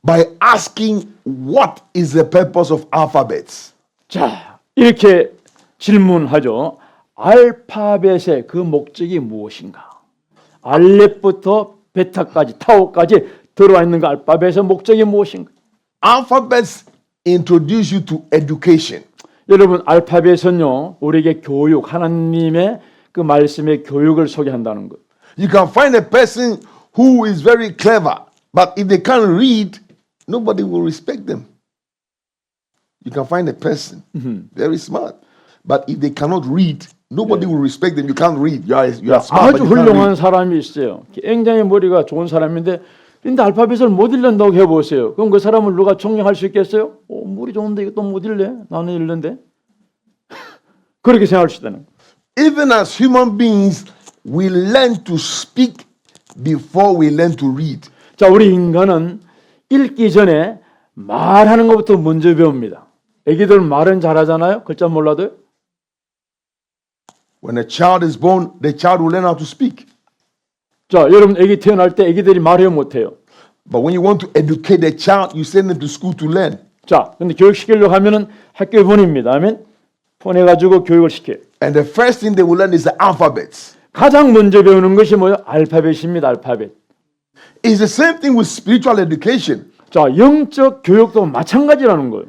by asking what is the purpose of alphabets. 자, 이렇게 질문하죠. 알파벳의 그 목적이 무엇인가? 알렙부터 베타까지 타오까지 들어와 있는 그 알파벳의 목적이 무엇인가? Alphabets introduce you to education. 여러분, 알파벳은요, 우리에게 교육, 하나님의 그 말씀의 교육을 소개한다는 것. You can find a person who is very clever, but if they can't read, nobody will respect them. You can find a person very smart, but if they cannot read, nobody will respect them. You can't read. You are smart, 아주 but you can't 훌륭한 read. 사람이 있어요. 굉장히 머리가 좋은 사람인데 근데 알파벳을 못 읽는다고 해보세요. 그럼 그 사람을 누가 존경할 수 있겠어요? 머리 좋은데 이거 또 못 읽래? 나는 읽는데. 그렇게 생각할 수 있다는 거예요. Even as human beings, we learn to speak before we learn to read. 자, 우리 인간은 읽기 전에 말하는 것부터 먼저 배웁니다. 애기들 말은 잘하잖아요. 글자 몰라도요. When a child is born, the child will learn how to speak. 자, 여러분 애기 태어날 때 애기들이 말해요 못해요? But when you want to educate the child, you send them to school to learn. 자, 근데 교육시키려고 하면은 학교에 보냅니다. 아멘. 보내가지고 교육을 시켜요. And the first thing they will learn is the alphabets. 가장 먼저 배우는 것이 뭐예요? 알파벳입니다. 알파벳. It's the same thing with spiritual education. 자, 영적 교육도 마찬가지라는 거예요.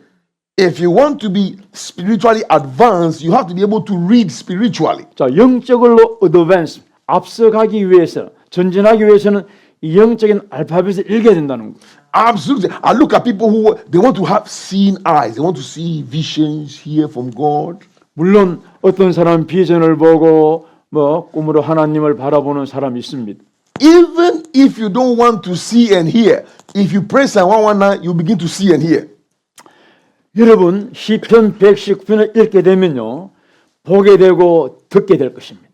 If you want to be spiritually advanced, you have to be able to read spiritually. 자, 영적으로 어드밴스, 앞서가기 위해서, 전진하기 위해서는 이 영적인 알파벳을 읽어야 된다는 거예요. Absolutely. I look at people who they want to have seeing eyes. They want to see visions, hear from God. 물론 어떤 사람은 비전을 보고 뭐 꿈으로 하나님을 바라보는 사람이 있습니다. Even if you don't want to see and hear, if you pray Psalm 119, you begin to see and hear. 여러분 시편 119편을 읽게 되면요. 보게 되고 듣게 될 것입니다.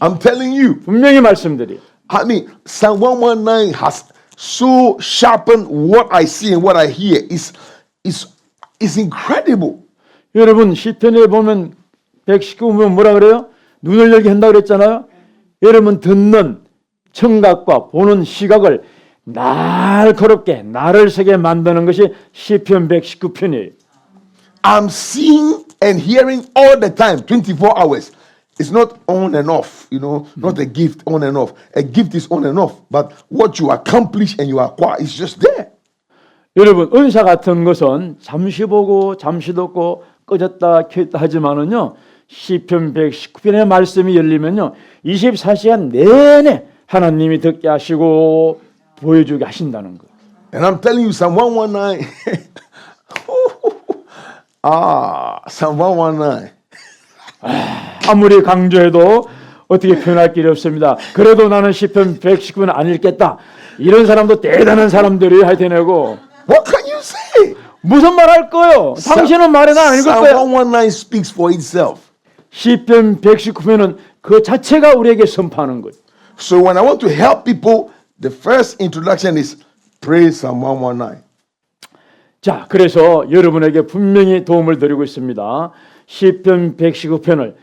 I'm telling you. 분명히 말씀드려요. I mean, Psalm 119 has so sharpened what I see and what I hear. It's incredible. 여러분 시편에 보면 119편 뭐라 그래요? 눈을 열게 한다고 그랬잖아요. 여러분 듣는 청각과 보는 시각을 날카롭게 나를 세게 만드는 것이 시편 119편이에요. I'm seeing and hearing all the time, 24 hours. It's not on and off, not a gift on and off. A gift is on and off, but what you accomplish and you acquire is just there. 여러분 은사 같은 것은 잠시 보고 잠시 듣고 꺼졌다 켰다 하지만은요. 시편 119편의 말씀이 열리면요. 24시간 내내 하나님이 듣게 하시고 보여주게 하신다는 거예요. And I'm telling you, Psalm 119. Psalm 119. 아무리 강조해도 어떻게 표현할 길이 없습니다. 그래도 나는 시편 119편 안 읽겠다. 이런 사람도 대단한 사람들이 하여튼내고 What can you say? 무슨 말 할 거요? 당신은 말해도 안 읽을 Psalm 거야. 119 speaks for itself. 시편 119편은 그 자체가 우리에게 선포하는 거예요. So when I want to help people, the first introduction is pray Psalm 119. 자, 그래서 여러분에게 분명히 도움을 드리고 있습니다. 시편 119편을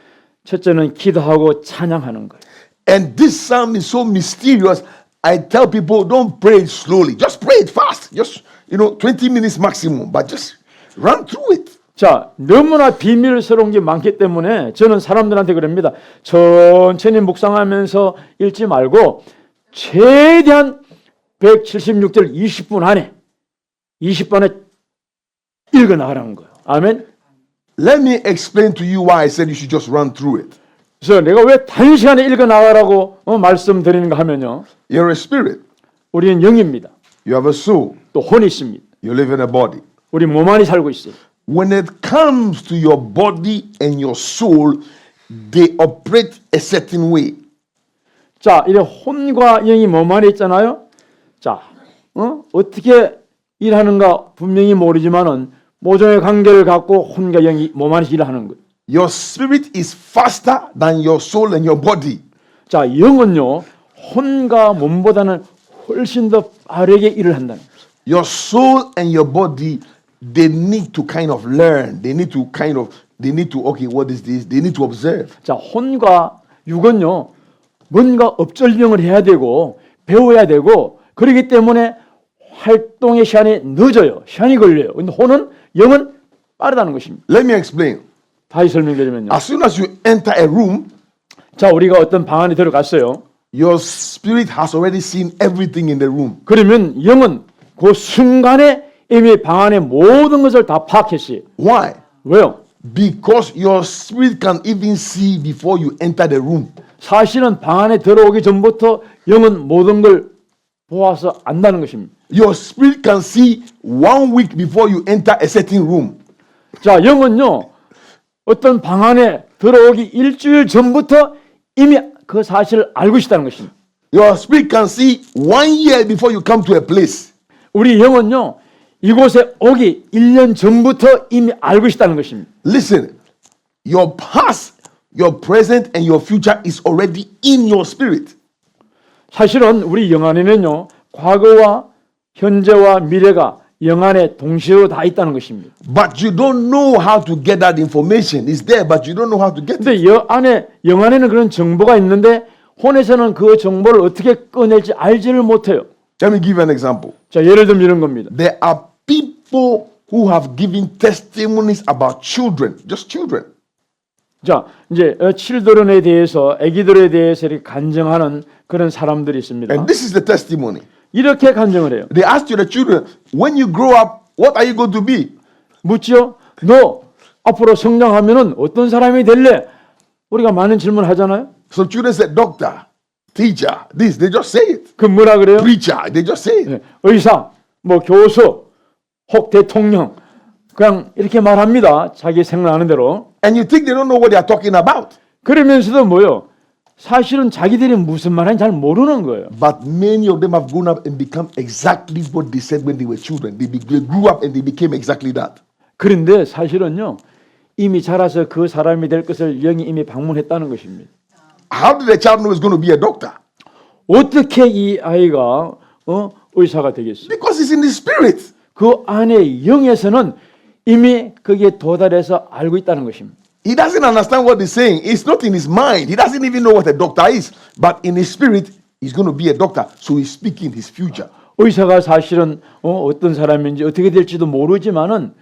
첫째는 기도하고 찬양하는 거예요. And this psalm is so mysterious. I tell people don't pray it slowly. Just pray it fast. Just 20 minutes maximum, but just run through it. 자, 너무나 비밀스러운 게 많기 때문에 저는 사람들한테 그럽니다. 천천히 묵상하면서 읽지 말고 최대한 176절 20분 안에 20분에 읽어 나가라는 거예요. 아멘. Let me explain to you why I said you should just run through it. 그래서 내가 왜 단시간에 읽어 나가라고 말씀드리는가 하면요. You're a spirit. 우리는 영입니다. You have a soul. 또 혼이 있습니다. You live in a body. 우리 몸 안에 살고 있어요. When it comes to your body and your soul, they operate a certain way. 자, 이제 혼과 영이 몸 안에 있잖아요. 자, 어떻게 일하는가 분명히 모르지만은 모종의 관계를 갖고 혼과 영이 몸 안에서 일하는 거예요. Your spirit is faster than your soul and your body. 자, 영은요 혼과 몸보다는 훨씬 더 빠르게 일을 한다는 거예요. Your soul and your body, they need to kind of learn. They need to okay, what is this? They need to observe. 자, 혼과 육은요 뭔가 업절병을 해야 되고 배워야 되고 그렇기 때문에 활동의 시간이 늦어요. 시간이 걸려요. 근데 혼은 영은 빠르다는 것입니다. Let me explain. 다시 설명드리면요. As soon as you enter a room, 자, 우리가 어떤 방 안에 들어갔어요. your spirit has already seen everything in the room. 그러면 영은 그 순간에 이미 방 안의 모든 것을 다 파악했어요. Why? 왜요? Because your spirit can even see before you enter the room. 사실은 방 안에 들어오기 전부터 영은 모든 걸 보아서 안다는 것입니다. Your spirit can see 1 week before you enter a certain room. 자, 영은요, 어떤 방 안에 들어오기 일주일 전부터 이미 그 사실을 알고 있다는 것입니다. Your spirit can see 1 year before you come to a place. 우리 영은요, 이곳에 오기 1년 전부터 이미 알고 있다는 것입니다. Listen, your past, your present, and your future is already in your spirit. 사실은 우리 영 안에는요, 과거와 현재와 미래가 영 안에 동시로 다 있다는 것입니다. But you don't know how to get that information. It's there, but you don't know how to get it. 근데 영 안에는 그런 정보가 있는데 혼에서는 그 정보를 어떻게 꺼낼지 알지를 못해요. Let me give you an example. 자, 예를 들면 이런 겁니다. There are people who have given testimonies about children, just children. 자, 이제 칠드런에 대해서, 아기들에 대해서 이렇게 간증하는 그런 사람들이 있습니다. And this is the testimony. 이렇게 간증을 해요. They asked you, the children, when you grow up, what are you going to be? 묻지요? 너 앞으로 성장하면은 어떤 사람이 될래? 우리가 많은 질문 하잖아요. So children said, doctor, teacher, this. They just say it. 그 뭐라 그래요? Preacher, they just say it. 네, 의사, 뭐 교수, 혹 대통령, 그냥 이렇게 말합니다. 자기 생각나는 대로. And you think they don't know what they are talking about. 그러면서도 뭐요? 사실은 자기들이 무슨 말하는지 잘 모르는 거예요. But many of them have grown up and become exactly what they said when they were children. They grew up and they became exactly that. 그런데 사실은요, 이미 자라서 그 사람이 될 것을 영이 이미 방문했다는 것입니다. How did the child know he's going to be a doctor? 어떻게 이 아이가 의사가 되겠어요? Because it's in the spirit. 그 안에 영에서는 이미 거기에 도달해서 알고 있다는 것입니다. He doesn't understand what he's saying. It's not in his mind. He doesn't even know what a doctor is. But in his spirit, he's going to be a doctor. So he's speaking his future. 의사가 사실은 어떤 사람인지 어떻게 될지도 모르지만은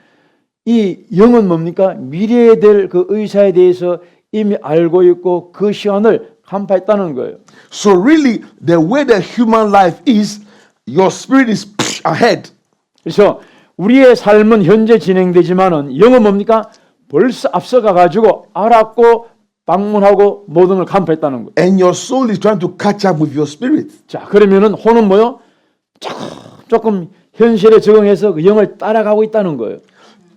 이 영은 뭡니까? 미래에 될 그 의사에 대해서 이미 알고 있고 그 시간을 간파했다는 거예요. So really, the way the human life is, your spirit is ahead. 그래서 우리의 삶은 현재 진행되지만은 영은 뭡니까? 벌써 앞서가 가지고 알았고 방문하고 모든 걸 간파했다는 거예요. And your soul is trying to catch up with your spirit. 자, 그러면은 혼은 뭐요? 조금 현실에 적응해서 그 영을 따라가고 있다는 거예요.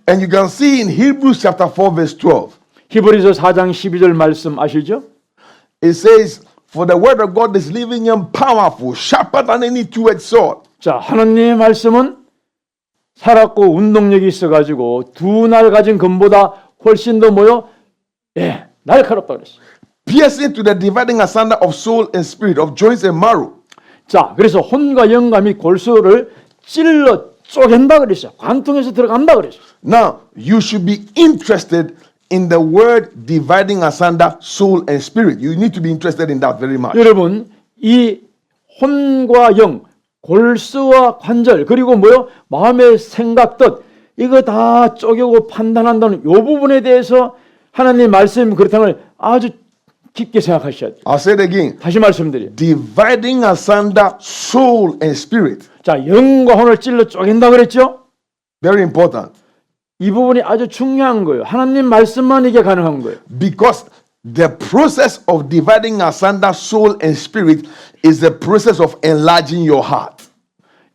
And you can see in Hebrews chapter 4 verse 12. 히브리서 4장 12절 말씀 아시죠? It says, for the word of God is living and powerful, sharper than any two-edged sword. 자, 하나님의 말씀은 살았고 운동력이 있어가지고 두 날 가진 검보다 훨씬 더 뭐요? 예, 날카롭다 그랬어요. Piercing to the dividing asunder of soul and spirit, of joints and marrow. 자, 그래서 혼과 영감이 골수를 찔러 쪼갠다 그랬어요. 관통해서 들어간다 그랬어요. Now, you should be interested in the word dividing asunder soul and spirit. You need to be interested in that very much. 여러분, 이 혼과 영, 골수와 관절, 그리고 뭐요? 마음의 생각, 뜻, 이거 다 쪼개고 판단한다는 이 부분에 대해서 하나님 말씀 그렇다는 걸 아주 깊게 생각하셔야 돼요. I'll say it again. 다시 말씀드려요. Dividing asunder soul and spirit. 자, 영과 혼을 찔러 쪼갠다 그랬죠? Very important. 이 부분이 아주 중요한 거예요. 하나님 말씀만 이게 가능한 거예요. Because the process of dividing asunder soul and spirit is the process of enlarging your heart.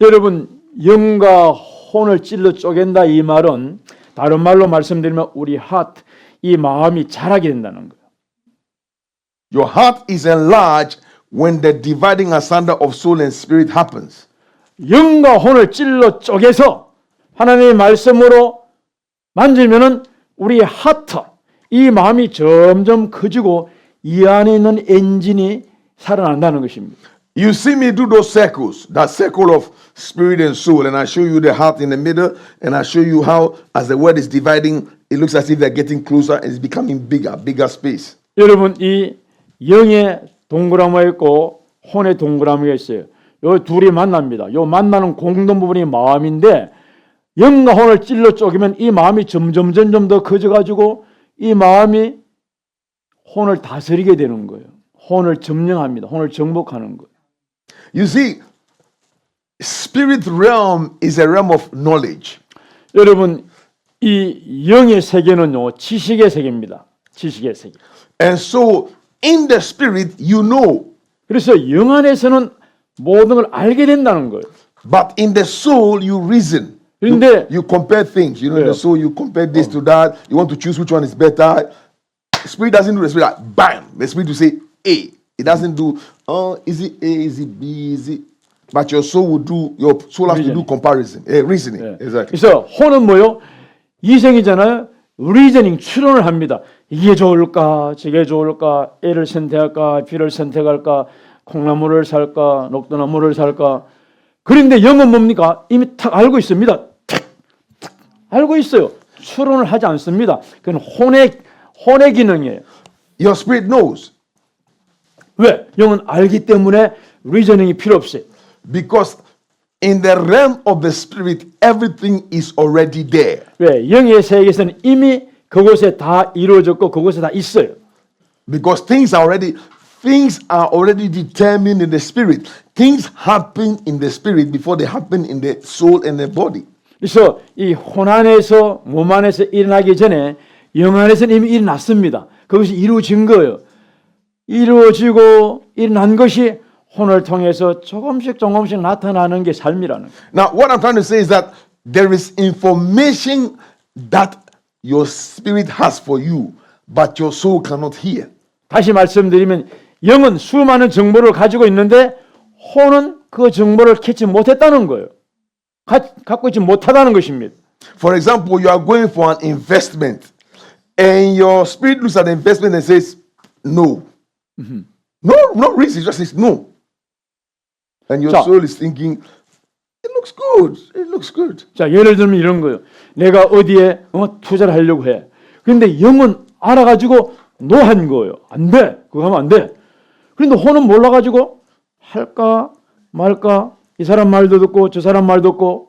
여러분, 영과 혼을 찔러 쪼갠다 이 말은 다른 말로 말씀드리면 우리 하트, 이 마음이 자라게 된다는 거예요. Your heart is enlarged when the dividing asunder of soul and spirit happens. 영과 혼을 찔러 쪼개서 하나님의 말씀으로 만지면은 우리 하트, 이 마음이 점점 커지고 이 안에 있는 엔진이 살아난다는 것입니다. You see me do those circles, that circle of spirit and soul, and I show you the heart in the middle, and I show you how, as the word is dividing, it looks as if they're getting closer and it's becoming bigger space. 여러분, 이 영의 동그라미가 있고 혼의 동그라미가 있어요. 요 둘이 만납니다. 요 만나는 공동 부분이 마음인데 영과 혼을 찔러 쪼개면 이 마음이 점점 더 커져가지고 이 마음이 혼을 다스리게 되는 거예요. 혼을 점령합니다. 혼을 정복하는 거예요. You see, spirit realm is a realm of knowledge. 여러분, 이 영의 세계는요, 지식의 세계입니다. 지식의 세계. And so, in the spirit, you know. 그래서 영 안에서는 모든 걸 알게 된다는 거예요. But in the soul, you reason. 그런데 You compare things. You know, in the soul, you compare this to that. You want to choose which one is better. Spirit doesn't do the spirit like bam. The spirit will say A. It doesn't do, is it A, is it B, is it? But your soul will do, your soul has to do comparison, reasoning. 네. Exactly. 그래서 혼은 뭐요? 이성이잖아요. 리저닝 추론을 합니다. 이게 좋을까, 저게 좋을까, A를 선택할까, B를 선택할까, 콩나물을 살까, 녹두나물을 살까. 그런데 영은 뭡니까? 이미 탁 알고 있습니다. 탁 알고 있어요. 추론을 하지 않습니다. 그건 혼의 기능이에요. Your spirit knows. 왜? 영은 알기 때문에 리저닝이 필요 없어요. Because in the realm of the spirit, everything is already there. 왜? 영의 세계에서는 이미 그곳에 다 이루어졌고 그곳에 다 있어요. Because things are already determined in the spirit. Things happen in the spirit before they happen in the soul and the body. 그래서 이 혼 안에서 몸 안에서 일어나기 전에 영 안에서는 이미 일어났습니다. 그것이 이루어진 거예요. 이루어지고 일어난 것이 혼을 통해서 조금씩 나타나는 게 삶이라는 거예요. Now, what I'm trying to say is that there is information that your spirit has for you, but your soul cannot hear. 다시 말씀드리면 영은 수많은 정보를 가지고 있는데 혼은 그 정보를 캐치 못했다는 거예요. 갖고 있지 못하다는 것입니다. For example, you are going for an investment, and your spirit looks at the investment and says, no. No, not really. It just says no. And your 자. soul is thinking, it looks good. It looks good. 자, 예를 들면 이런 거예요. 내가 어디에 투자를 하려고 해. 근데 영은 알아가지고 노한 거예요. 안 돼. 그거 하면 안 돼. 그런데 혼은 몰라가지고 할까 말까 이 사람 말도 듣고 저 사람 말도 듣고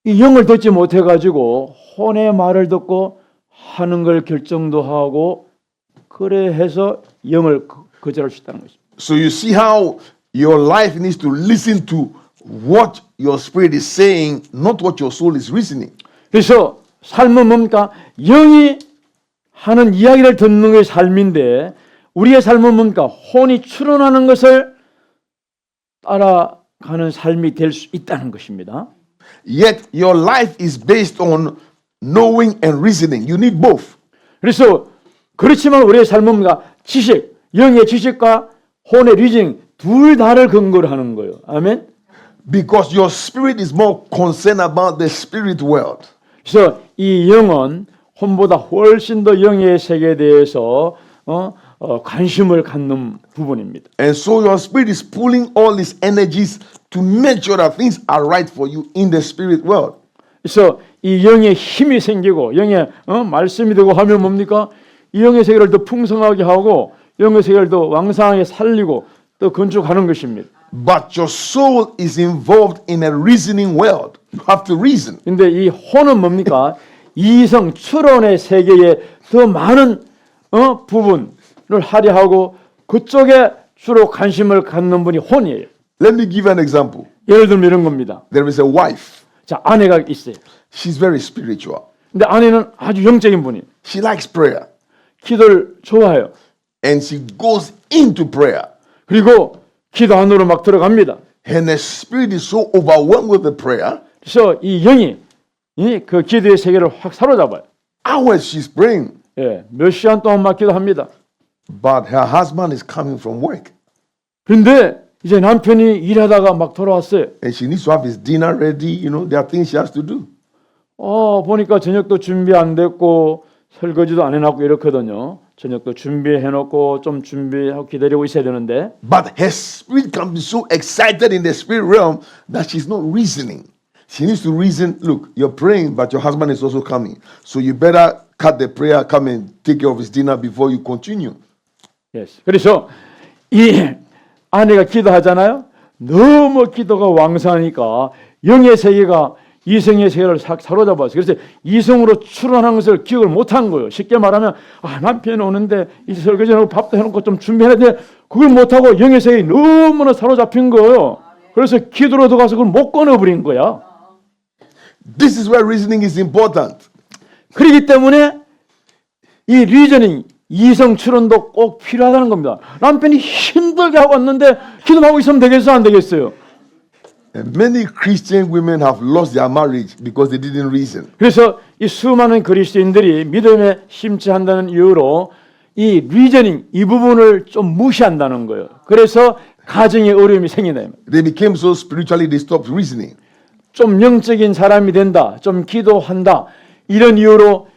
이 영을 듣지 못해가지고 혼의 말을 듣고 하는 걸 결정도 하고 그래 해서 영을 거절할 수 있다는 것입니다. So you see how your life needs to listen to what your spirit is saying, not what your soul is reasoning. 그래서 삶은 뭡니까? 영이 하는 이야기를 듣는 게 삶인데 우리의 삶은 뭡니까? 혼이 추론하는 것을 따라가는 삶이 될 수 있다는 것입니다. Yet your life is based on knowing and reasoning. You need both. 그래서 그렇지만 우리의 삶은 뭡니까? 지식, 영의 지식과 혼의 리징 둘 다를 근거로 하는 거예요. 아멘. Because your spirit is more concerned about the spirit world. 그래서 이 영은 혼보다 훨씬 더 영의 세계에 대해서 관심을 갖는 부분입니다. And so your spirit is pulling all these energies to make sure that things are right for you in the spirit world. 그래서 이 영의 힘이 생기고 영의 말씀이 되고 하면 뭡니까? 이 영의 세계를 더 풍성하게 하고 영의 세계를 더 왕성하게 살리고 또 건축하는 것입니다. But your soul is involved in a reasoning world. You have to reason. 근데 이 혼은 뭡니까? 이성 추론의 세계에 더 많은 부분을 하려 하고 그쪽에 주로 관심을 갖는 분이 혼이에요. Let me give an example. 예를 들면 이런 겁니다. There is a wife. 자, 아내가 있어요. She's very spiritual. 근데 아내는 아주 영적인 분이에요. She likes prayer. 기도를 좋아해요. And she goes into prayer. 그리고 기도 안으로 막 들어갑니다. And her spirit is so overwhelmed with the prayer. 그래서 이 영이 그 기도의 세계를 확 사로잡아요. Hours she's praying. 예, 몇 시간 동안 막 기도합니다. But her husband is coming from work. 그런데 이제 남편이 일하다가 막 돌아왔어요. And she needs to have his dinner ready. You know, there are things she has to do. 보니까 저녁도 준비 안 됐고 설거지도 안 해놨고 이렇거든요. 저녁도 준비해놓고 좀 준비하고 기다리고 있어야 되는데 But her spirit can be so excited in the spirit realm that she's not reasoning. She needs to reason, look, you're praying, but your husband is also coming. So you better cut the prayer, come and take care of his dinner before you continue. yes. 그래서 이 아내가 기도하잖아요. 너무 기도가 왕성하니까 영의 세계가 이성의 세계를 사로잡았어요. 그래서 이성으로 출원한 것을 기억을 못한 거예요. 쉽게 말하면 남편이 오는데 이 설거지하고 밥도 해놓고 좀 준비해야 돼. 그걸 못하고 영의 세계에 너무나 사로잡힌 거예요. 그래서 기도로 들어가서 그걸 못 꺼내버린 거야. This is where reasoning is important. 그렇기 때문에 이 리저닝, 이성 추론도 꼭 필요하다는 겁니다. 남편이 힘들게 하고 왔는데 기도하고 있으면 되겠어, 안 되겠어요? And many Christian women have lost their marriage because they didn't reason. 그래서 이 수많은 그리스도인들이 믿음에 심취한다는 이유로 이 리저닝, 이 부분을 좀 무시한다는 거예요. 그래서 가정에 어려움이 생긴다. They became so spiritually they stopped reasoning. 좀 영적인 사람이 된다, 좀 기도한다, 이런 이유로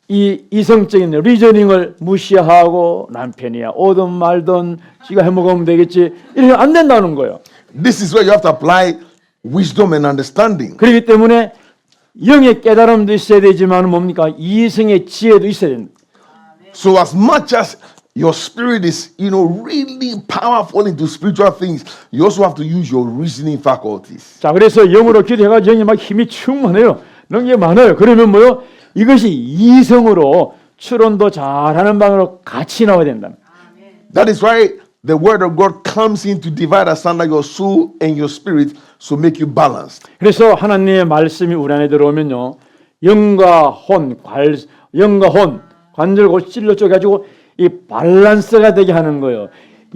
이 이성적인 리저닝을 무시하고 남편이야 오든 말든 지가 해먹으면 되겠지, 이러면 안 된다는 거예요. This is where you have to apply wisdom and understanding. 그렇기 때문에 영의 깨달음도 있어야 되지만 뭡니까? 이성의 지혜도 있어야 된다. So as much as your spirit is, really powerful into spiritual things, you also have to use your reasoning faculties. 자, 그래서 영으로 기도해가지고 영이 막 힘이 충만해요. 능력이 많아요. 그러면 뭐요? 이것이 이성으로 추론도 잘하는 방으로 같이 나와야 된다. That is why the word of God comes in to divide asunder your soul and your spirit, so make you balanced. 그래서 하나님의 말씀이 우리 안에 들어오면요, 영과 혼, 관절고 찔러 쪼개가지고 이 밸런스가 되게 하는 거예요.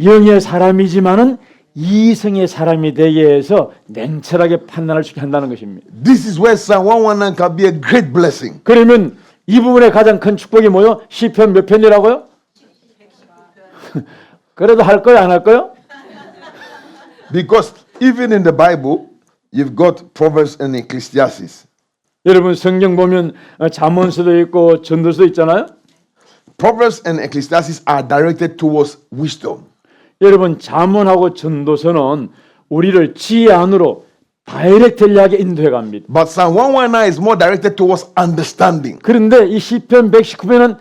영의 사람이지만은 이성의 사람이 되게 해서 냉철하게 판단할 수 있게 한다는 것입니다. This is where Psalm 119 can be a great blessing. 그러면 이 부분의 가장 큰 축복이 뭐요? 시편 몇 편이라고요? 그래도 할 거요, 안 할 거요? Because even in the Bible, you've got Proverbs and Ecclesiastes. 여러분 성경 보면 잠언서도 있고 전도서도 있잖아요. Proverbs and Ecclesiastes are directed towards wisdom. 여러분 잠언하고 전도서는 우리를 지혜 안으로 다이렉트하게 인도해 갑니다. But Psalm 119 is more directed towards understanding. 그런데 이 시편 119편은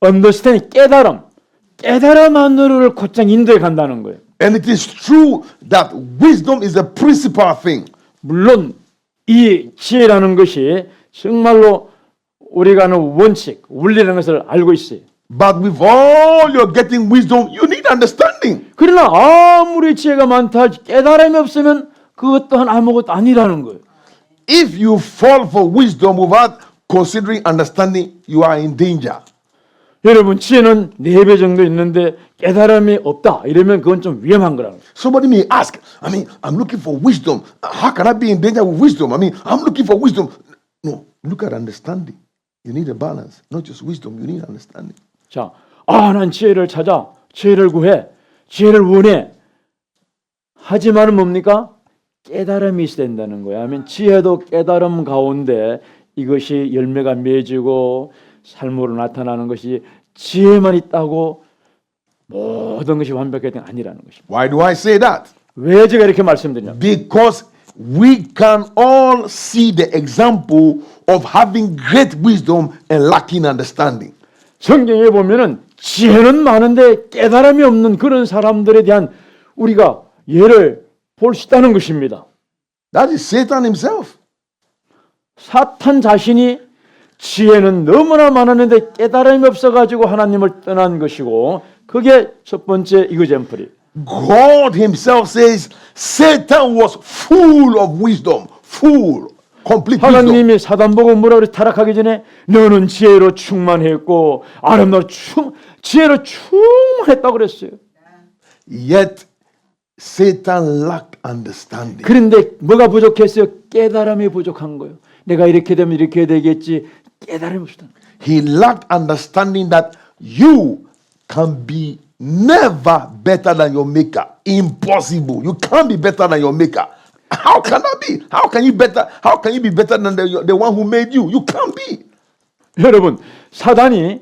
understanding, 깨달음 안으로를 곧장 인도해 간다는 거예요. And it is true that wisdom is a principal thing. 물론 이 지혜라는 것이 정말로 우리가 아는 원칙, 원리라는 것을 알고 있어요. But with all you're getting wisdom, you need understanding. 그러나 아무리 지혜가 많다 할지 깨달음이 없으면 그것 또한 아무것도 아니라는 거예요. If you fall for wisdom without considering understanding, you are in danger. 여러분 지혜는 4배 정도 있는데 깨달음이 없다 이러면 그건 좀 위험한 거라는 거예요. Somebody may ask, I'm looking for wisdom. How can I be in danger with wisdom? I'm looking for wisdom. No, look at understanding. You need a balance. Not just wisdom, you need understanding. 자, 난 지혜를 찾아, 지혜를 구해, 지혜를 원해. 하지만은 뭡니까? 깨달음이 있어야 된다는 거야. 하면 지혜도 깨달음 가운데 이것이 열매가 맺어지고 삶으로 나타나는 것이 지혜만 있다고 모든 것이 완벽한 게 아니라는 것입니다. Why do I say that? 왜 제가 이렇게 말씀드리냐? Because we can all see the example of having great wisdom and lacking understanding. 성경에 보면은 지혜는 많은데 깨달음이 없는 그런 사람들에 대한 우리가 예를 볼 수 있다는 것입니다. That is Satan himself. 사탄 자신이 지혜는 너무나 많았는데 깨달음이 없어가지고 하나님을 떠난 것이고 그게 첫 번째 이그젬플이. God himself says Satan was full of wisdom. Full. Complete wisdom. 하나님이 사단 보고 뭐라 그래 타락하기 전에 너는 지혜로 충만했고 아름다워 지혜로 충만했다고 그랬어요. Yet Satan lacked understanding. 그런데 뭐가 부족했어요? 깨달음이 부족한 거예요. 내가 이렇게 되면 이렇게 되겠지. 깨달음이 없었다. He lacked understanding that you can be never better than your maker. Impossible. You can't be better than your maker. How can that be? How can you be better than the one who made you? You can't be. 여러분, 사단이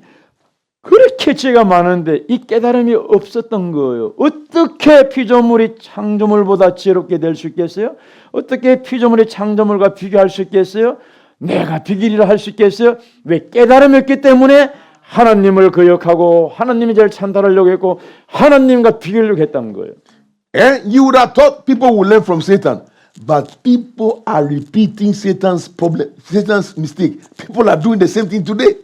그렇게 지혜가 많은데 이 깨달음이 없었던 거예요. 어떻게 피조물이 창조물보다 지혜롭게 될 수 있겠어요? 어떻게 피조물이 창조물과 비교할 수 있겠어요? 내가 비기리라 할 수 있겠어요? 왜? 깨달음이 없기 때문에 하나님을 거역하고 하나님이 제일 찬탈하려고 했고 하나님과 비교하려고 했던 거예요. And you would have thought people will learn from Satan. But people are repeating Satan's problem, Satan's mistake. People are doing the same thing today.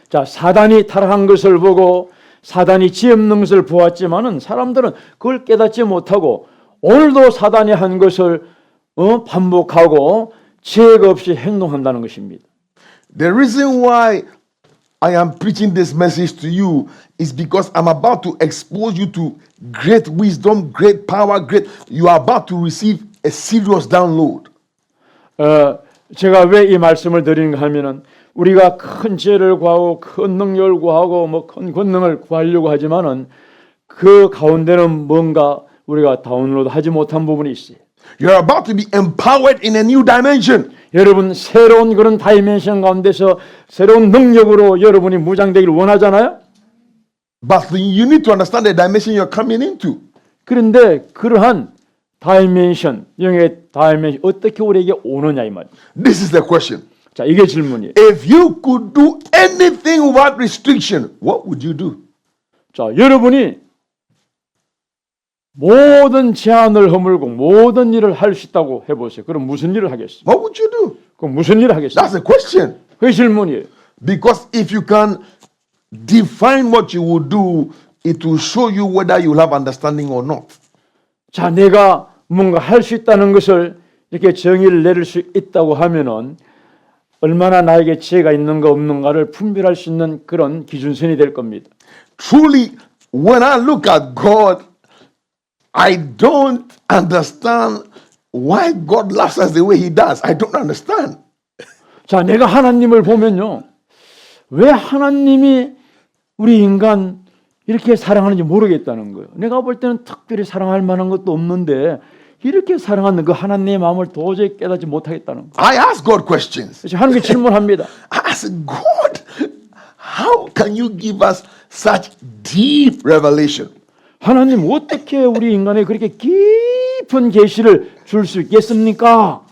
자, 사단이 타락한 것을 보고 사단이 지 없는 것을 보았지만은 사람들은 그걸 깨닫지 못하고 오늘도 사단이 한 것을 반복하고 지혜가 없이 행동한다는 것입니다. The reason why I am preaching this message to you is because I'm about to expose you to great wisdom, great power, you are about to receive a serious download. 제가 왜 이 말씀을 드리는가 하면은 우리가 큰 지혜를 구하고 큰 능력을 구하고 뭐 큰 권능을 구하려고 하지만은 그 가운데는 뭔가 우리가 다운로드 하지 못한 부분이 있어요. You're about to be empowered in a new dimension. 여러분 새로운 그런 다이멘션 가운데서 새로운 능력으로 여러분이 무장되기를 원하잖아요. But you need to understand the dimension you're coming into. 그런데 그러한 다이멘션, 영의 다이멘션 어떻게 우리에게 오느냐 이 말이에요. This is the question. 자, 이게 질문이에요. If you could do anything without restriction, what would you do? 자, 여러분이 모든 제한을 허물고 모든 일을 할 수 있다고 해보세요. 그럼 무슨 일을 하겠어요? What would you do? 그럼 무슨 일을 하겠어요? That's the question. 그 질문이에요. Because if you can define what you will do, it will show you whether you have understanding or not. 자, 내가 뭔가 할 수 있다는 것을 이렇게 정의를 내릴 수 있다고 하면은 얼마나 나에게 지혜가 있는가 없는가를 분별할 수 있는 그런 기준선이 될 겁니다. Truly, when I look at God, I don't understand why God loves us the way He does. I don't understand. 자, 내가 하나님을 보면요. 왜 하나님이 우리 인간 이렇게 사랑하는지 모르겠다는 거예요. 내가 볼 때는 특별히 사랑할 만한 것도 없는데 이렇게 사랑하는 그 하나님의 마음을 도저히 깨닫지 못하겠다는 거예요. I ask God questions. 그래서 하나님께 질문합니다. I ask God, how can you give us such deep revelation? 하나님 어떻게 우리 인간에 그렇게 깊은 계시를 줄 수 있겠습니까?